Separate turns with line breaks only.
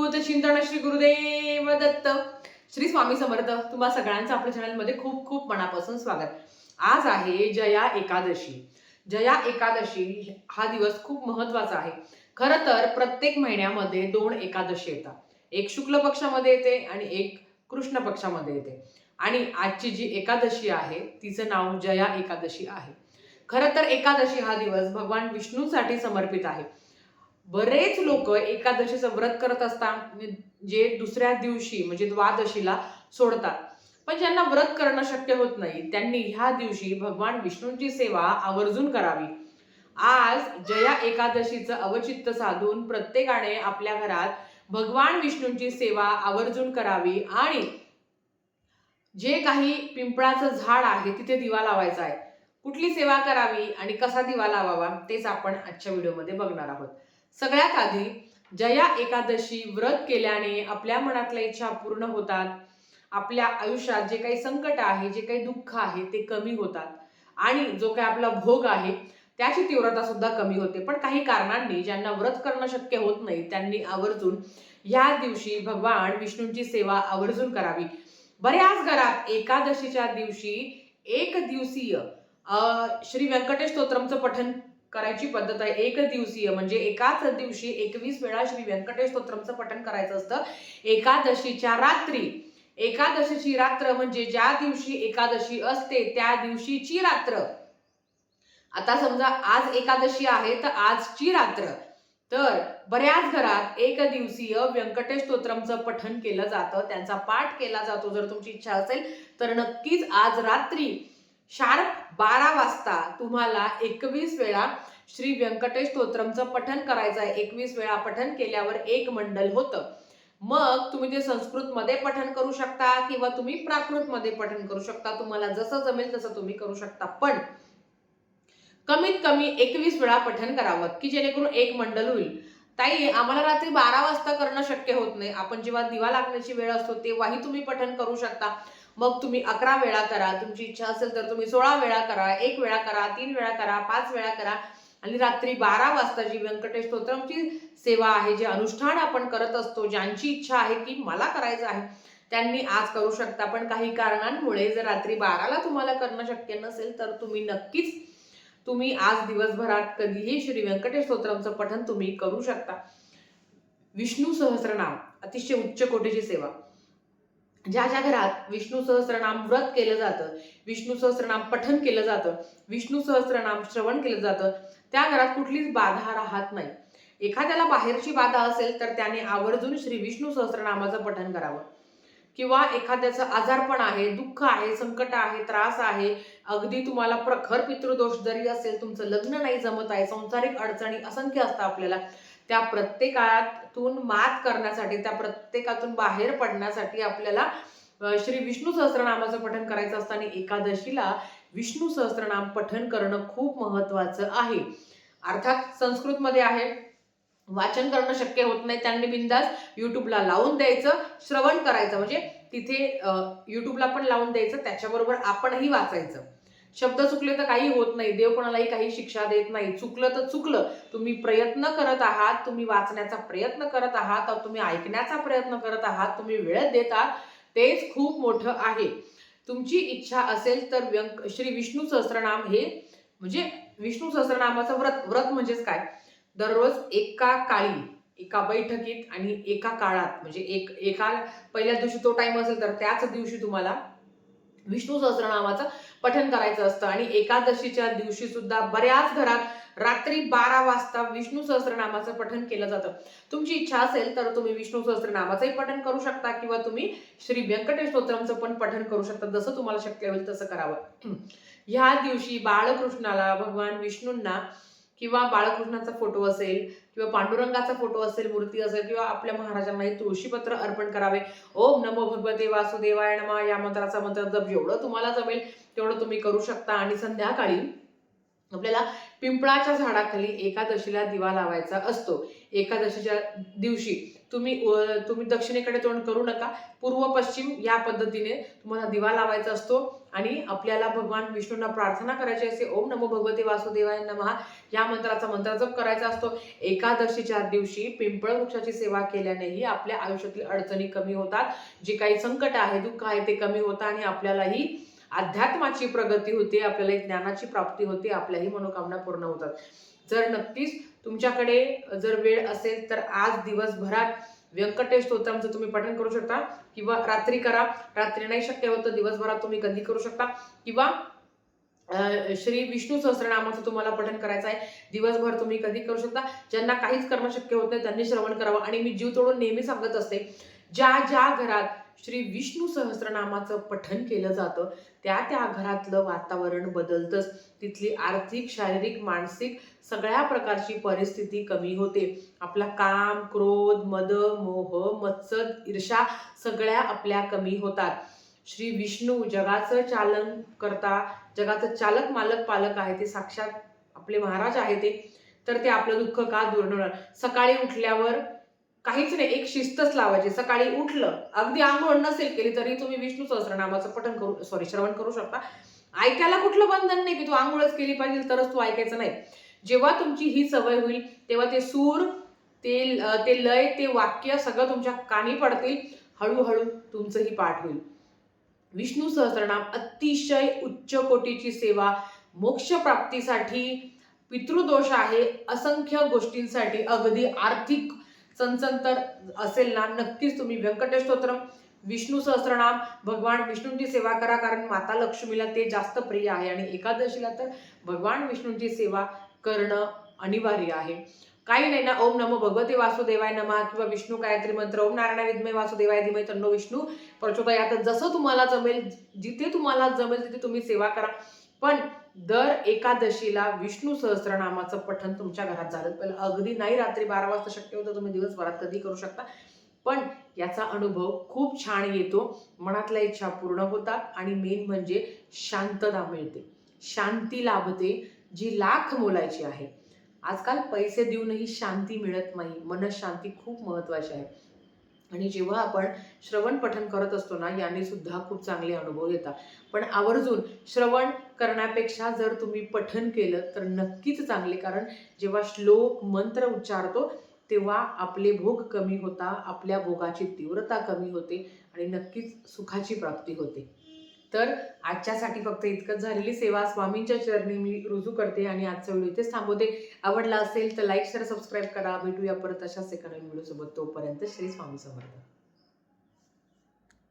अवधूत चिंतन श्री गुरुदेव दत्त. श्री स्वामी समर्थ. तुम्हा सगळ्यांचं आपल्या चॅनलमध्ये खूप खूप मनापासून स्वागत. आज आहे जया एकादशी. जया एकादशी हा दिवस खूप महत्वाचा आहे. खरं तर प्रत्येक महिन्यामध्ये 2 एकादशी येतात. एक शुक्ल पक्षामध्ये येते आणि एक कृष्ण पक्षामध्ये येते. आणि आजची जी एकादशी आहे तिचं नाव जया एकादशी आहे. खरं तर एकादशी हा दिवस भगवान विष्णूसाठी समर्पित आहे. बरेच लोक एकादशीचं व्रत करत असतात जे दुसऱ्या दिवशी म्हणजे द्वादशीला सोडतात. पण ज्यांना व्रत करणं शक्य होत नाही त्यांनी ह्या दिवशी भगवान विष्णूंची सेवा आवर्जून करावी. आज जया एकादशीचं अवचित्त साधून प्रत्येकाने आपल्या घरात भगवान विष्णूंची सेवा आवर्जून करावी आणि जे काही पिंपळाचं झाड आहे तिथे दिवा लावायचा आहे. कुठली सेवा करावी आणि कसा दिवा लावावा तेच आपण आजच्या व्हिडिओमध्ये बघणार आहोत. सगळ्यात आधी जया एकादशी व्रत केल्याने आपल्या मनातल्या इच्छा पूर्ण होतात. आपल्या आयुष्यात जे काही संकट आहे, जे काही दुःख आहे ते कमी होतात आणि जो काही आपला भोग आहे त्याची तीव्रता सुद्धा कमी होते. पण काही कारणांनी ज्यांना व्रत करणं शक्य होत नाही त्यांनी आवर्जून या दिवशी भगवान विष्णूंची सेवा आवर्जून करावी. बऱ्याच घरात एकादशीच्या दिवशी एक दिवसीय श्री व्यंकटेश स्तोत्रमचं पठण करायची पद्धत आहे. एक दिवसीय म्हणजे एकाच दिवशी 21 वेळा श्री व्यंकटेश स्तोत्रमचं पठण करायचं असतं एकादशीच्या रात्री. एकादशीची रात्र म्हणजे ज्या दिवशी एकादशी असते त्या दिवशीची रात्र. आता समजा आज एकादशी आहे तर आजची रात्र. तर बऱ्याच घरात एक दिवसीय व्यंकटेश स्तोत्रमचं पठण केलं जातं, त्यांचा पाठ केला जातो. जर तुमची इच्छा असेल तर नक्कीच आज रात्री शार्प 12 वाजता तुम्हाला 21 वेळा श्री व्यंकटेश स्तोत्रमचं पठण करायचं आहे. 21 वेळा पठण केल्यावर एक मंडल होतं. मग तुम्ही ते संस्कृतमध्ये पठण करू शकता किंवा तुम्ही प्राकृतमध्ये पठण करू शकता. तुम्हाला जसं जमेल तसं तुम्ही करू शकता. पण कमीत कमी 21 वेळा पठण करावं की जेणेकरून एक मंडल होईल. ताई, आम्हाला रात्री 12 वाजता करणं शक्य होत नाही. आपण जेव्हा दिवा लागण्याची वेळ असतो तेव्हाही तुम्ही पठण करू शकता. मग तुम्ही 11 वेळा करा. तुमची इच्छा असेल तर तुम्ही 16 वेळा करा, 1 वेळा करा, 3 वेळा करा, 5 वेळा करा. आणि रात्री 12 वाजता जी व्यंकटेश स्तोत्रमची सेवा आहे, जे अनुष्ठान आपण करत असतो, ज्यांची इच्छा आहे की मला करायचं आहे त्यांनी आज करू शकता. पण काही कारणांमुळे जर रात्री 12ला तुम्हाला करणं शक्य नसेल तर तुम्ही आज दिवसभरात कधीही श्री व्यंकटेश स्तोत्रमचं पठण तुम्ही करू शकता. विष्णू सहस्रनाम अतिशय उच्च कोटीची सेवा. ज्या ज्या घरात विष्णू सहस्रनाम व्रत केलं जातं, विष्णू सहस्रनाम पठण केलं जातं, विष्णू सहस्रनाम श्रवण केलं जातं, त्या घरात कुठलीच बाधा राहत नाही. एखाद्याला बाहेरची बाधा असेल तर त्याने आवर्जून श्री विष्णू सहस्रनामाचं पठण करावं. किंवा एखाद्याचं आजारपण आहे, दुःख आहे, संकट आहे, त्रास आहे, अगदी तुम्हाला प्रखर पितृदोष जरी असेल, तुमचं लग्न नाही जमत आहे, सांसारिक अडचणी असंख्य असतात आपल्याला, त्या प्रत्येकातून मात करण्यासाठी, त्या प्रत्येकातून बाहेर पडण्यासाठी आपल्याला श्री विष्णू सहस्रनामाचं पठण करायचं असतं. आणि एकादशीला विष्णू सहस्रनाम पठण करणं खूप महत्वाचं आहे. अर्थात संस्कृतमध्ये आहे, वाचन करणं शक्य होत नाही त्यांनी बिंदास युट्यूबला लावून द्यायचं, श्रवण करायचं. म्हणजे तिथे युट्यूबला पण लावून द्यायचं, त्याच्याबरोबर आपणही वाचायचं. शब्द चुकले तर काही होत नाही, देव कोणालाही काही शिक्षा देत नाही. चुकलं तर चुकलं, तुम्ही प्रयत्न करत आहात, तुम्ही वाचण्याचा प्रयत्न करत आहात, तुम्ही ऐकण्याचा प्रयत्न करत आहात, तुम्ही वेळ देत आहात, तेच खूप मोठं आहे. तुमची इच्छा असेल तर श्री विष्णू सहस्रनाम हे म्हणजे विष्णू सहस्रनामाचं व्रत म्हणजेच काय, दररोज एका काळी, एका बैठकीत आणि एका काळात म्हणजे एका पहिल्या दिवशी तो टाइम असेल तर त्याच दिवशी तुम्हाला विष्णू सहस्रनामाचं पठण करायचं असतं. आणि एकादशीच्या दिवशी सुद्धा बऱ्याच घरात रात्री 12 वाजता विष्णू सहस्रनामाचं पठण केलं जातं. तुमची इच्छा असेल तर तुम्ही विष्णू सहस्रनामाचंही पठण करू शकता किंवा तुम्ही श्री व्यंकटेश स्तोत्रमचं पण पठण करू शकता. जसं तुम्हाला शक्य होईल तसं करावं. ह्या दिवशी बाळकृष्णाला, भगवान विष्णूंना किंवा बाळकृष्णाचा फोटो असेल किंवा पांडुरंगाचा फोटो असेल, मूर्ती असेल, किंवा आपल्या महाराजांनाही तुळशीपत्र अर्पण करावे. ओम नमो भगवते वासुदेवाय नमः या मंत्राचा मंत्र जप जेवढं तुम्हाला जमेल तेवढं तुम्ही करू शकता. आणि संध्याकाळी आपल्याला पिंपळाच्या झाडाखाली एकादशीला दिवा लावायचा असतो. एकादशीच्या दिवशी तुम्ही दक्षिणेकडे तोंड करू नका, पूर्व पश्चिम या पद्धतीने तुम्हाला दिवा लावायचा असतो. आणि आपल्याला भगवान विष्णूंना प्रार्थना करायची असते. ओम नमो भगवते वासुदेवाय नमः या मंत्राचा मंत्रजप करायचा असतो. एकादशीच्या दिवशी पिंपळ वृक्षाची सेवा केल्यानेही आपल्या आयुष्यातील अडचणी कमी होतात. जे काही संकट आहे, दुःख आहे ते कमी होतं आणि आपल्यालाही अध्यात्माची प्रगती होते, आपल्याला ज्ञानाची प्राप्ती होते, आपल्याही मनोकामना पूर्ण होतात. जर नक्कीच तुमच्याकडे जर वेळ असेल तर आज दिवसभरात व्यंकटेश स्तोत्रमचं तुम्ही पठण करू शकता किंवा रात्री करा. रात्री नाही शक्य होतं, दिवसभरात तुम्ही कधी करू शकता किंवा श्री विष्णू सहस्रनामाचं तुम्हाला पठण करायचं आहे, दिवसभर तुम्ही कधी करू शकता. ज्यांना काहीच करणं शक्य होत नाही त्यांनी श्रवण करावं. आणि मी जीव तोडून नेहमी सांगत असते, ज्या ज्या घरात श्री विष्णू सहस्रनामाचं पठण केलं जातं त्या त्या घरातलं वातावरण बदलतंच. तिथली आर्थिक, शारीरिक, मानसिक सगळ्या प्रकारची परिस्थिती कमी होते. आपला काम, क्रोध, मद, मोह, मत्सर, ईर्षा सगळ्या आपल्या कमी होतात. श्री विष्णू जगाचं चालन करता, जगाचं चालक, मालक, पालक आहे ते साक्षात आपले महाराज आहे ते. तर ते आपलं दुःख का दूर होणार. सकाळी उठल्यावर काहीच नाही, एक शिस्तच लावायची. सकाळी उठलं, अगदी आंघोळ नसेल केली तरी तुम्ही विष्णू सहस्रनामाचं श्रवण करू शकता. ऐकायला कुठलं बंधन नाही की तू आंघोळच केली पाहिजे तरच तू ऐकायचं नाही. जेव्हा तुमची ही सवय होईल तेव्हा ते सूर, ते लय, ते वाक्य सगळं तुमच्या कानी पडतील. हळूहळू तुमचंही पाठ होईल. विष्णू सहस्रनाम अतिशय उच्च कोटीची सेवा, मोक्ष प्राप्तीसाठी, पितृदोष आहे, असंख्य गोष्टींसाठी, अगदी आर्थिक चणचण तर असेल ना, नक्कीच तुम्ही व्यंकटेश स्तोत्रम, विष्णू सहस्रनाम, भगवान विष्णूंची सेवा करा. कारण माता लक्ष्मीला ते जास्त प्रिय आहे आणि एकादशीला तर भगवान विष्णूंची सेवा करणं अनिवार्य आहे. काही नाही ना, ओम नमो भगवते वासुदेवाय नमः किंवा विष्णू गायत्री मंत्र, ओम नारायण विद्महे वासुदेवाय धीमहि तन्नो विष्णू प्रचोदयात, जसं तुम्हाला जमेल, जिथे तुम्हाला जमेल तिथे तुम्ही सेवा करा. पण दर एकादशीला विष्णू सहस्रनामाचं पठण तुमच्या घरात झालं पाहिजे. अगदी नाही रात्री 12 वाजता शक्य होतं, तुम्ही दिवसभरात कधी करू शकता. पण याचा अनुभव खूप छान येतो, मनातल्या इच्छा पूर्ण होतात आणि मेन म्हणजे शांतता मिळते, शांती लाभते, जी लाख मोलाची आहे. आजकाल पैसे देऊनही शांती मिळत नाही. मनशांती खूप महत्वाची आहे. आणि जेव्हा आपण श्रवण पठण करत असतो ना, याने सुद्धा खूप चांगले अनुभव येतात. पण आवर्जून श्रवण करण्यापेक्षा जर तुम्ही पठण केलं तर नक्कीच चांगले. कारण जेव्हा श्लोक, मंत्र उच्चारतो तेव्हा आपले भोग कमी होता, आपल्या भोगाची तीव्रता कमी होते आणि नक्कीच सुखाची प्राप्ती होते. तर आजच्यासाठी फक्त इतकंच. झालेली सेवा स्वामींच्या चरणी मी रुजू करते आणि आजचा व्हिडिओ इथेच थांबवते. आवडला असेल तर लाईक, शेअर, सबस्क्राईब करा. भेटूया परत अशाच एका नवीन व्हिडिओ सोबत. तोपर्यंत श्री स्वामी समर्थ.